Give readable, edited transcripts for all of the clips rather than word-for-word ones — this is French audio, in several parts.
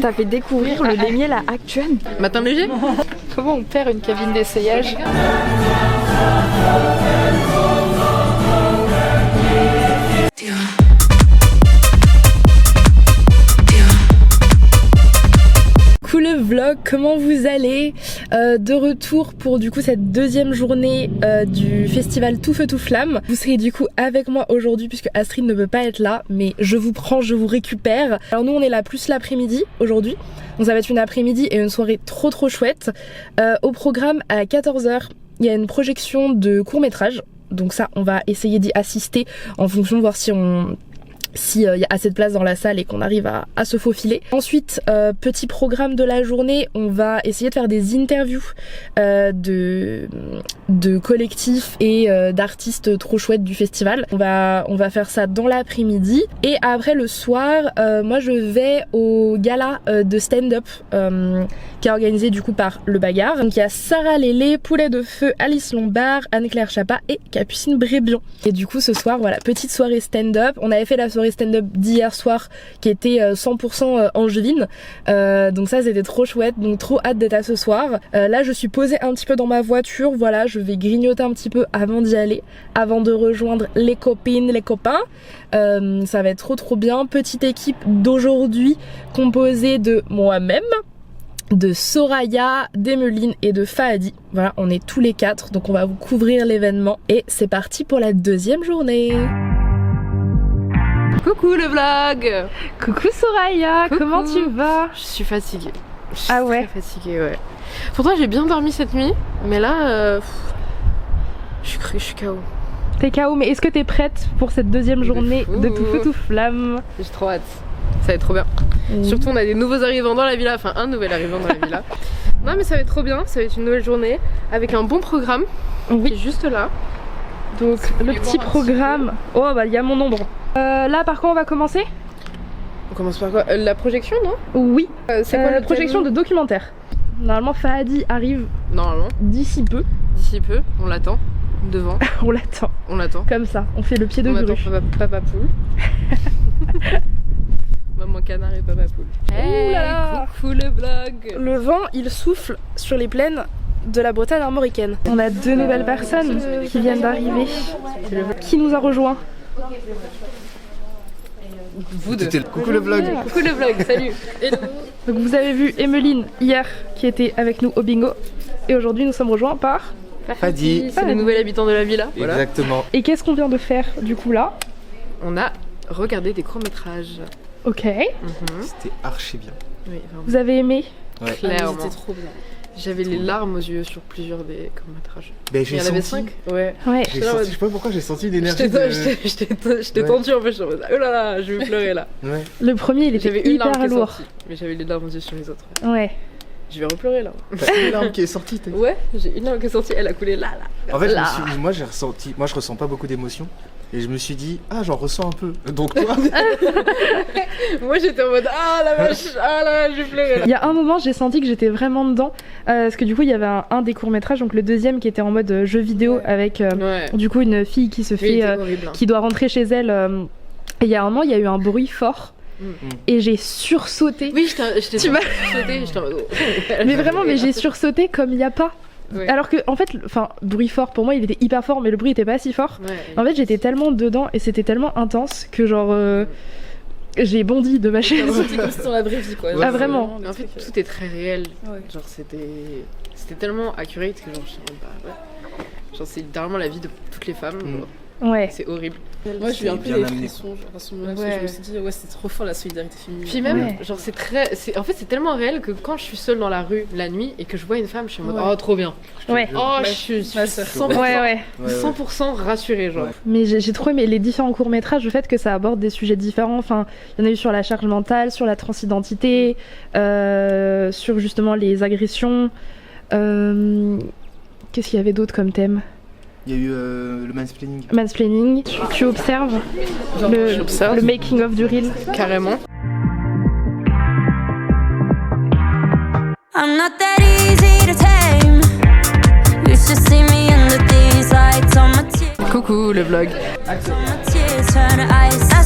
T'as fait découvrir le lait miel à Actuel. Matin léger. Comment on perd une cabine d'essayage? Cool vlog, comment vous allez? De retour pour du coup cette deuxième journée du festival Tout Feu Tout Flamme. Vous serez du coup avec moi aujourd'hui puisque Astrid ne peut pas être là, mais je vous prends, je vous récupère. Alors nous on est là plus l'après-midi aujourd'hui, donc ça va être une après-midi et une soirée trop chouette. Au programme à 14h, il y a une projection de court-métrage, donc ça on va essayer d'y assister en fonction de voir s'il y a assez de place dans la salle et qu'on arrive à se faufiler. Ensuite, petit programme de la journée, on va essayer de faire des interviews de collectifs et d'artistes trop chouettes du festival. On va faire ça dans l'après-midi. Et après le soir, moi je vais au gala de stand-up qui est organisé du coup par Le Bagarre. Donc il y a Sarah Lélé, Poulet de Feu, Alice Lombard, Anne-Claire Chapa et Capucine Brébion. Et du coup ce soir, voilà, petite soirée stand-up. On avait fait la soirée stand-up d'hier soir qui était 100% angevine, donc ça c'était trop chouette, donc trop hâte d'être à ce soir. Là je suis posée un petit peu dans ma voiture, voilà, je vais grignoter un petit peu avant d'y aller, avant de rejoindre les copines, les copains. Ça va être trop bien. Petite équipe d'aujourd'hui composée de moi-même, de Soraya, d'Emeline et de Fahadi. Voilà, on est tous les quatre, donc on va vous couvrir l'événement et c'est parti pour la deuxième journée. Coucou le vlog. Coucou Soraya, Coucou. Comment tu vas? Je suis fatiguée. Je suis Ah ouais? très fatiguée, ouais. Pourtant j'ai bien dormi cette nuit, mais là, je suis KO. T'es KO, mais est-ce que t'es prête pour cette deuxième journée de Tout Feu Tout Flamme? J'ai trop hâte. Ça va être trop bien. Surtout on a des nouveaux arrivants dans la villa, enfin un nouvel arrivant dans la villa. Non mais ça va être trop bien, ça va être une nouvelle journée avec un bon programme qui est juste là. Donc le petit programme. Oh bah il y a mon nombre. Là par contre on va commencer? On commence par quoi? La projection, non? Oui. C'est quoi la projection de documentaire. Normalement Fahadi arrive Normalement. d'ici peu. D'ici peu, on l'attend. Devant. On l'attend. On l'attend. Comme ça, on fait le pied de On grue. attend papa poule. Maman canard et papa poule. Hey, coucou le vlog. Le vent il souffle sur les plaines de la Bretagne armoricaine. On a deux nouvelles personnes qui viennent d'arriver. Qui nous a rejoint? Vous deux. Coucou le vlog. Coucou le vlog, salut. Hello. Donc vous avez vu Emeline hier qui était avec nous au bingo. Et aujourd'hui nous sommes rejoints par... Fahadi. C'est le nouvel habitant de la villa. Voilà. Exactement. Et qu'est-ce qu'on vient de faire du coup là? On a regardé des courts-métrages. Ok. C'était archi bien. Oui, vraiment. Vous avez aimé? Ouais. Clairement. C'était trop bien. J'avais les larmes aux yeux sur plusieurs des courts-métrages. Ben, Il y en avait 5. Ouais. Ouais. Je sais pas pourquoi j'ai senti une énergie. Je t'ai Ouais. tendu en fait, je me disais, oh là là, je vais pleurer là. Ouais. Le premier il J'avais était une larme hyper qui est lourd. sortie, mais j'avais les larmes aux yeux sur les autres. Ouais. Je vais repleurer là. T'as une larme qui est sortie. T'as dit. Ouais, j'ai une larme qui est sortie, elle a coulé là. En fait, là. moi je ressens pas beaucoup d'émotions. Et je me suis dit, ah, j'en ressens un peu. Donc toi. Moi j'étais en mode, ah la vache, ah là, je vais pleurer là. Il y a un moment j'ai senti que j'étais vraiment dedans. Parce que du coup il y avait un des courts-métrages, donc le deuxième qui était en mode jeu vidéo avec Ouais. du coup une fille qui se Oui, fait c'était horrible. Hein. qui doit rentrer chez elle. Et il y a un moment il y a eu un bruit fort. Et j'ai sursauté. Oui, j'étais Tu m'as- j'étais en mode, oh. Mais vraiment, mais j'ai sursauté comme il n'y a pas. Ouais. Alors que, en fait, enfin, bruit fort pour moi, il était hyper fort, mais le bruit était pas si fort. Ouais. En fait, j'étais tellement dedans et c'était tellement intense que, genre, j'ai bondi de ma chaise. C'était comme si c'était dans la vraie vie quoi. Ouais, Ah, vraiment. En fait, tout est très réel. Ouais. Genre, c'était tellement accurate que genre, je suis en mode, bah ouais. Genre, c'est littéralement la vie de toutes les femmes. genre. Ouais. C'est horrible. Moi j'ai eu un peu bien des amené. frissons genre, à ce moment-là parce Ouais. que je me suis dit ouais c'est trop fort la solidarité féminine. Puis même, Ouais. genre, en fait, c'est tellement réel que quand je suis seule dans la rue la nuit et que je vois une femme, je suis en mode, Ouais. oh, trop bien. Ouais. Oh, Ma- je suis ma sœur. 100%, Ouais. 100% rassurée, genre. Ouais. Mais j'ai trop aimé les différents courts-métrages, le fait que ça aborde des sujets différents. Enfin, il y en a eu sur la charge mentale, sur la transidentité, sur justement les agressions. Qu'est-ce qu'il y avait d'autre comme thème? Il y a eu le mansplaining. Mansplaining. Tu observes J'observe. le making of du reel. Carrément. I'm not that easy to tame. You should see me under these lights. On my tears Coucou le vlog. turn to ice.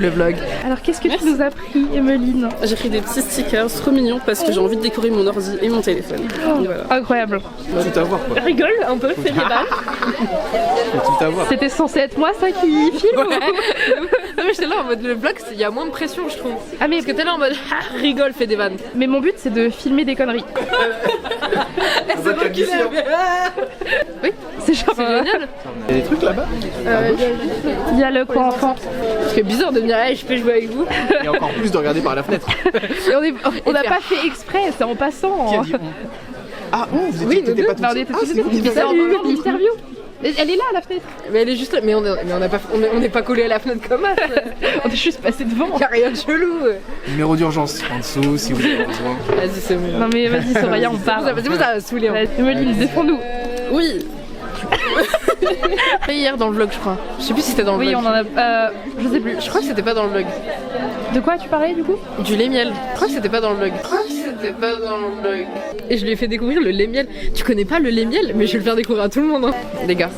le vlog. Alors qu'est-ce que tu nous as pris, Emeline? J'ai pris des petits stickers trop mignons parce que j'ai envie de décorer mon ordi et mon téléphone. Et voilà. Incroyable. Tout avoir quoi. Rigole un peu, fais des balles. Faut tout avoir. C'était censé être moi ça qui filme. Non mais j'étais là en mode le vlog, il y a moins de pression je trouve. Ah mais Parce que t'es là en mode rigole, fais des vannes. Mais mon but c'est de filmer des conneries. C'est moi qui l'aime. Oui, c'est genre. C'est génial. Il y a des trucs là-bas. Il y a le coin enfant. Parce que bizarre de venir, hey, je peux jouer avec vous. Et encore plus de regarder par la fenêtre. Et on n'a pas fait exprès, c'est en passant. Qui a dit on? Ah, vous Oui, étiez nous pas deux. Bah, on tous. était Ah, tous c'est les bon, deux. il est Salut, là. l'interview. Elle est là à la fenêtre. Mais elle est juste là, mais on n'est pas collé à la fenêtre comme ça. On est juste passé devant. Y'a rien de chelou. Numéro d'urgence en dessous si vous avez besoin. Vas-y, c'est bon. Non mais vas-y Soraya, on parle. Ça va saouler. Hein. Emeline, défends-nous. Oui. Hier dans le vlog, je crois. Je sais plus si c'était dans le Oui, vlog. on en a. Je sais plus. Je crois que c'était pas dans le vlog. De quoi tu parlais du coup? Du lait miel. Je crois que c'était pas dans le vlog. Et je lui ai fait découvrir le lait miel. Tu connais pas le lait miel? Mais je vais le faire découvrir à tout le monde. Hein. Les gars.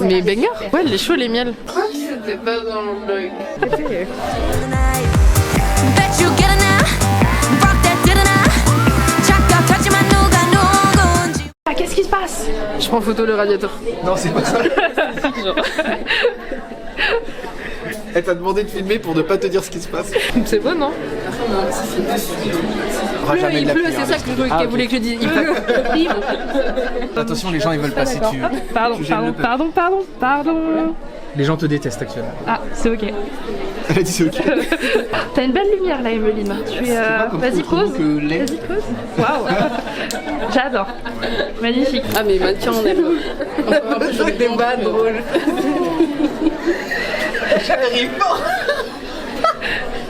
Mais banger? Ouais, les chauds, les miel. Je crois que c'était pas dans le vlog. Bet you get it now. Rock that didn't 잠깐 touching my 누군지. Ah, qu'est-ce qui se passe? Je prends photo le radiateur. Non, c'est pas ça. Elle t'a demandé de filmer pour ne pas te dire ce qui se passe. C'est bon, non? Il pleut, c'est ça que qu'elle voulait que je dise. Il pleut. Attention, les gens ils veulent passer dessus. Pardon. Les gens te détestent actuellement. Ah, c'est ok. Elle a dit c'est ok. T'as une belle lumière là, Emeline. Tu es. Vas-y, pose. Vas-y, pose. Waouh. J'adore. Magnifique. Ah, mais mannequin, on aime. Avec des vannes drôles. J'arrive pas.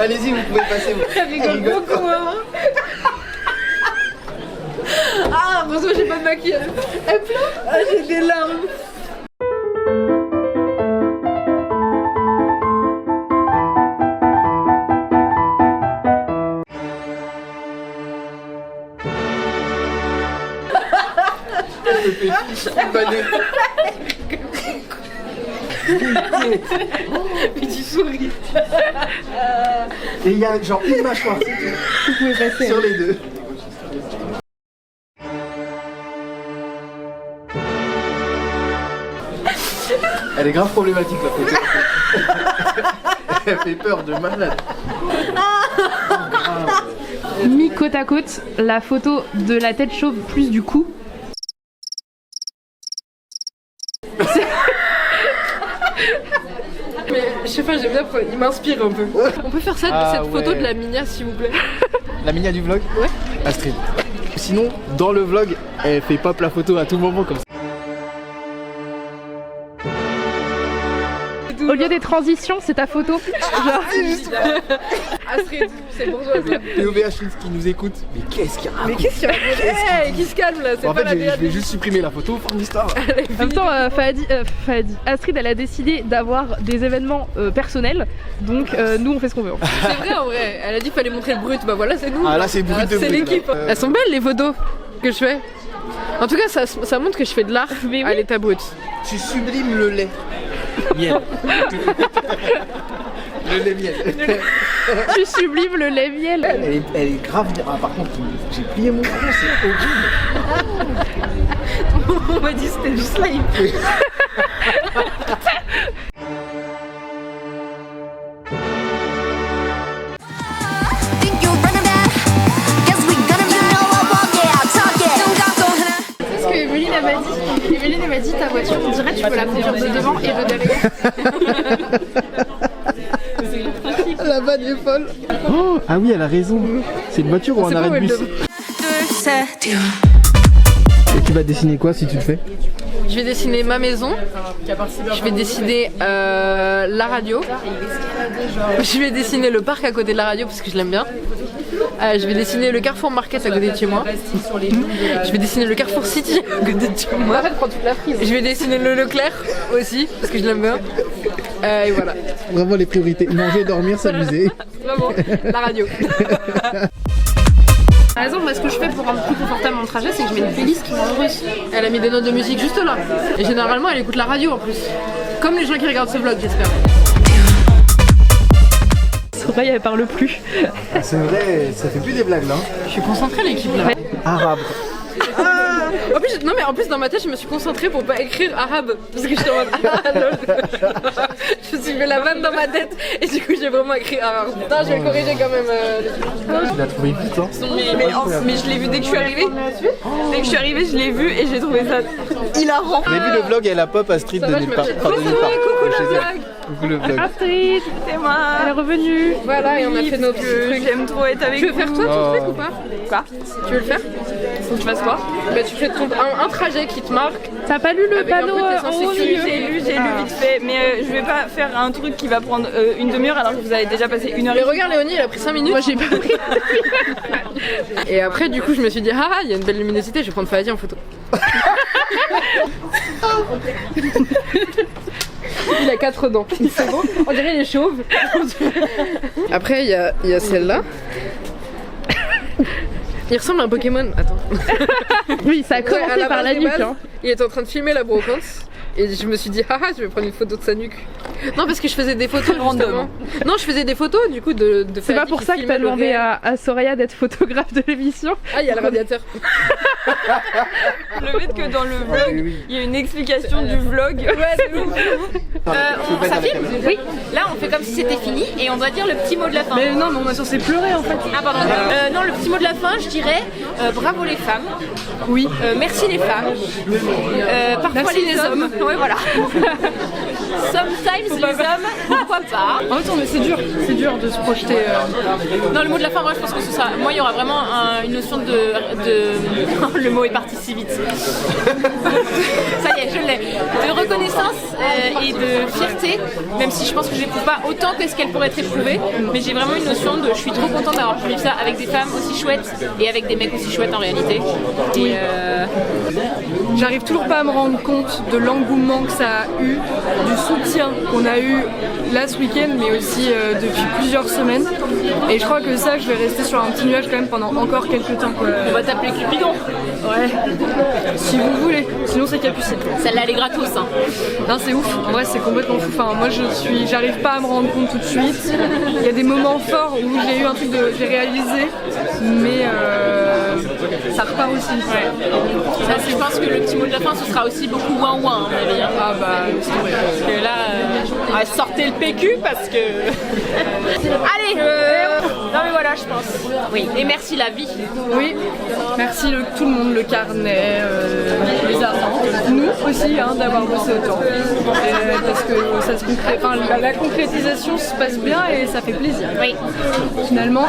Allez-y, vous pouvez passer. Elle rigole beaucoup, hein. Ah, heureusement, j'ai pas de maquillage. Elle pleure. Ah, j'ai des larmes. Mais tu souris. Et il y a genre une mâchoire, c'est tout. Vous pouvez passer. Sur les deux. Elle est grave problématique la photo. Elle fait peur de malade. Mis côte à côte, la photo de la tête chauve plus du cou. Mais je sais pas, j'aime bien, il m'inspire un peu. On peut faire ça, cette photo ouais. de la Minia s'il vous plaît? La Minia du vlog? Ouais. Astrid. Sinon, dans le vlog, elle fait pop la photo à tout moment comme ça. Au lieu des transitions, c'est ta photo. Genre. Astrid, c'est bourgeois ça. POVH qui nous écoute. Mais qu'est-ce qu'il y a? Mais qu'est-ce qu'il y a? Hey, qui se calme là, c'est En pas fait, la je meilleure. vais juste supprimer la photo, fin de l'histoire. En même temps, Astrid, elle a décidé d'avoir des événements personnels, donc nous on fait ce qu'on veut. C'est vrai en vrai, elle a dit qu'il fallait montrer le brut, bah voilà c'est nous. Ah là, c'est brut de C'est brut, l'équipe. là. Elles sont belles les photos que je fais. En tout cas, ça montre que je fais de l'art Mais à oui. l'état brut. Tu sublimes le lait. Miel. Le lait miel. Tu sublimes le lait miel. Elle est grave. Ah, par contre, j'ai plié mon front, c'est horrible. On m'a dit c'était du slime. Think you're running back? Guess we gonna you know I walk it out, talk it. Don't got go hana. Ce que Emeline elle m'a dit. Emeline elle m'a dit ta voiture, on dirait tu peux la conduire de devant et de derrière. La vanne est folle. Oh, ah oui, elle a raison. C'est une voiture ou un arrêt de bus? Et tu vas dessiner quoi si tu le fais? Je vais dessiner ma maison. Je vais dessiner la radio. Je vais dessiner le parc à côté de la radio parce que je l'aime bien. Je vais dessiner le Carrefour Market à côté de chez moi. Je vais dessiner le Carrefour City à côté de chez moi. Je vais dessiner le Leclerc aussi parce que je l'aime bien. Et voilà. Vraiment les priorités. Manger, dormir, s'amuser. Vraiment, la radio. Par exemple, moi ce que je fais pour rendre plus confortable mon trajet, c'est que je mets une playlist qui me rend heureuse. Elle a mis des notes de musique juste là. Et généralement, elle écoute la radio en plus. Comme les gens qui regardent ce vlog, j'espère. oreille elle parle plus. C'est vrai, ça fait plus des blagues là. Je suis concentrée l'équipe là. Arabe. En plus, non mais en plus dans ma tête je me suis concentrée pour pas écrire arabe parce que j'étais en mode ah lol. Je me suis fait la vanne dans ma tête et du coup j'ai vraiment écrit arabe. Putain je vais le corriger quand même. Tu l'as trouvé vite hein. Mais je l'ai vu dès que je suis arrivée. Dès que je suis arrivée, je l'ai vu et j'ai trouvé ça hilarant. Vous avez vu le vlog et la pop Astrid de nulle part. Coucou le vlog. Coucou le vlog. Astrid, C'est moi. elle est revenue. Voilà et on a fait nos petits trucs. J'aime trop être avec Tu veux faire toi ton truc ou pas? Quoi? Tu veux le faire? Faut que je fasse quoi? Bah tu fais un trajet qui te marque. T'as pas lu le Avec un panneau truc en haut au sécurité. milieu? J'ai lu vite fait, mais je vais pas faire un truc qui va prendre une demi-heure alors que vous avez déjà passé 1 heure. Mais regarde Léonie, elle a pris 5 minutes. Moi j'ai pas pris. Et après du coup je me suis dit ah il y a une belle luminosité, je vais prendre Fadi en photo. Il a 4 dents. C'est bon. On dirait il est chauve. Après il y a celle-là. Il ressemble à un Pokémon. Attends. Oui, ça a commencé à la par base la des nuque. bases, Hein. Il était en train de filmer la brocante. Et je me suis dit, haha, je vais prendre une photo de sa nuque. Non, parce que je faisais des photos random. Non, je faisais des photos du coup de C'est pas pour ça que t'as demandé à Soraya d'être photographe de l'émission. Ah, il y a le radiateur. Le fait que dans le vlog, il y a une explication du vlog. Ouais, de ouf. Ça filme? Oui. Là, on fait comme si c'était fini et on doit dire le petit mot de la fin. Mais non, mais on est censé pleurer en fait. Ah, pardon. Non, le petit mot de la fin, je dirais bravo les femmes. Oui. Merci les femmes. Parfois Merci les hommes. Ouais, voilà. Sometimes les hommes, pourquoi pas. En fait, c'est dur de se projeter. Non, le mot de la fin, moi je pense que ce sera. Moi, il y aura vraiment une notion de... Le mot est parti si vite. Ça y est, je l'ai. De reconnaissance et de fierté, même si je pense que je l'éprouve pas autant que ce qu'elle pourrait être éprouvée. Mais j'ai vraiment une notion de. Je suis trop contente d'avoir pu vivre ça avec des femmes aussi chouettes et avec des mecs aussi chouettes en réalité. Et J'arrive toujours pas à me rendre compte de l'engouement que ça a eu, du soutien qu'on a eu là ce week-end, mais aussi depuis plusieurs semaines. Et je crois que ça, je vais rester sur un petit nuage quand même pendant encore quelques temps. Quoi. on va t'appeler Cupidon. Ouais, si vous voulez. Sinon, c'est Capucine. Celle-là, elle est gratos. Hein. Non, c'est ouf. En vrai, c'est complètement fou. Enfin, moi, j'arrive pas à me rendre compte tout de suite. Il y a des moments forts où j'ai eu un truc j'ai réalisé, mais ça repart aussi. Ouais. Ça, je pense que le petit mot de la fin, ce sera aussi beaucoup ouin ouin, à mon avis. Hein. Ah bah, c'est vrai. Parce que là, sortez le PQ parce que. Allez non mais voilà, je pense. Oui. Et merci la vie. Oui, merci tout le monde, le carnet, les agents, nous aussi d'avoir bossé autant. Parce que ça se la concrétisation se passe bien et ça fait plaisir. Oui. Finalement.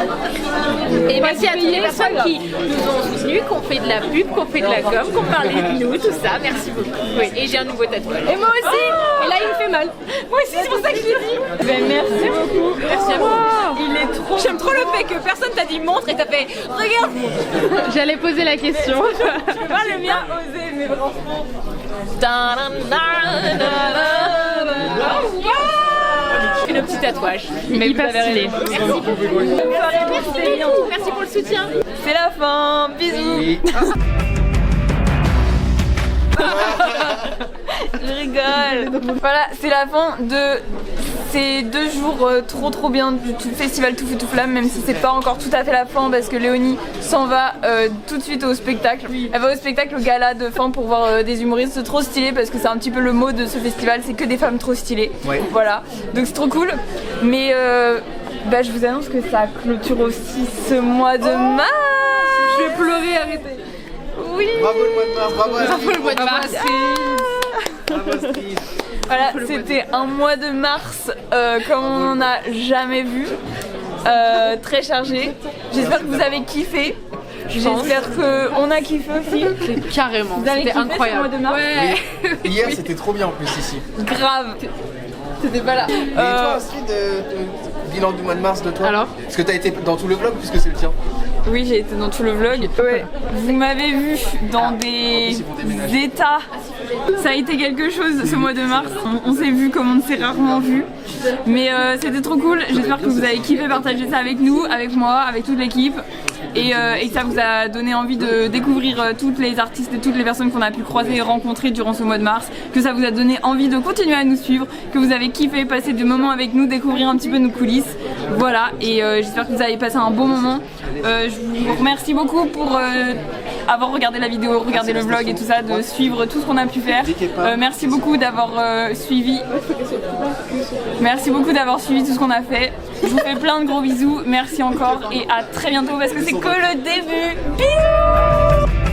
Et merci à toutes les personnes qui nous ont soutenus, qui ont fait de la pub, qui ont fait de la com, qui ont parlé de nous, tout ça. Merci beaucoup. Oui. Et j'ai un nouveau tatouage. Et moi aussi. Et là il me fait mal. Moi aussi, c'est pour ça que je l'ai dit. Ben, merci beaucoup. Merci à vous. Il est trop. J'aime trop le fait que personne t'a dit montre et t'as fait regarde. J'allais poser la question. Tu vois le mien osé, mais franchement. Et le petit tatouage. Mais hyper stylé. Merci pour le soutien. C'est la fin. Bisous. Je rigole. Voilà, c'est la fin de ces 2 jours trop bien du festival Tout Feu Tout Flamme, même si c'est pas encore tout à fait la fin parce que Léonie s'en va tout de suite au spectacle. Elle va au spectacle, au gala de fin pour voir des humoristes trop stylés parce que c'est un petit peu le mot de ce festival, c'est que des femmes trop stylées. Ouais. Voilà, donc c'est trop cool. Mais je vous annonce que ça clôture aussi ce mois de mars. Je vais pleurer, arrêtez. Oui. Bravo le mois de mars, bravo Le mois de mars. Voilà, c'était un mois de mars comme on n'en a jamais vu, très chargé. J'espère que vous avez kiffé. J'espère qu'on a kiffé aussi. Carrément, c'était incroyable. Ce mois de mars. Ouais. Hier c'était trop bien en plus ici. Grave. C'était pas là. Et toi Astrid, bilan du mois de mars de toi? Alors parce que t'as été dans tout le vlog puisque c'est le tien. Oui, j'ai été dans tout le vlog. Ouais. Vous m'avez vu dans des états. Ça a été quelque chose ce mois de mars. On s'est vu comme on ne s'est rarement vu. Mais c'était trop cool. J'espère que vous avez kiffé partager ça avec nous, avec moi, avec toute l'équipe. Et que ça vous a donné envie de découvrir toutes les artistes et toutes les personnes qu'on a pu croiser et rencontrer durant ce mois de mars. Que ça vous a donné envie de continuer à nous suivre. Que vous avez kiffé passer des moments avec nous, découvrir un petit peu nos coulisses. Voilà, et j'espère que vous avez passé un bon moment. Je vous remercie beaucoup pour avoir regardé la vidéo, regardé le vlog et tout ça, de suivre tout ce qu'on a pu faire. Merci beaucoup d'avoir suivi. Merci beaucoup d'avoir suivi tout ce qu'on a fait. Je vous fais plein de gros bisous, merci encore et à très bientôt parce que c'est que le début. Bisous.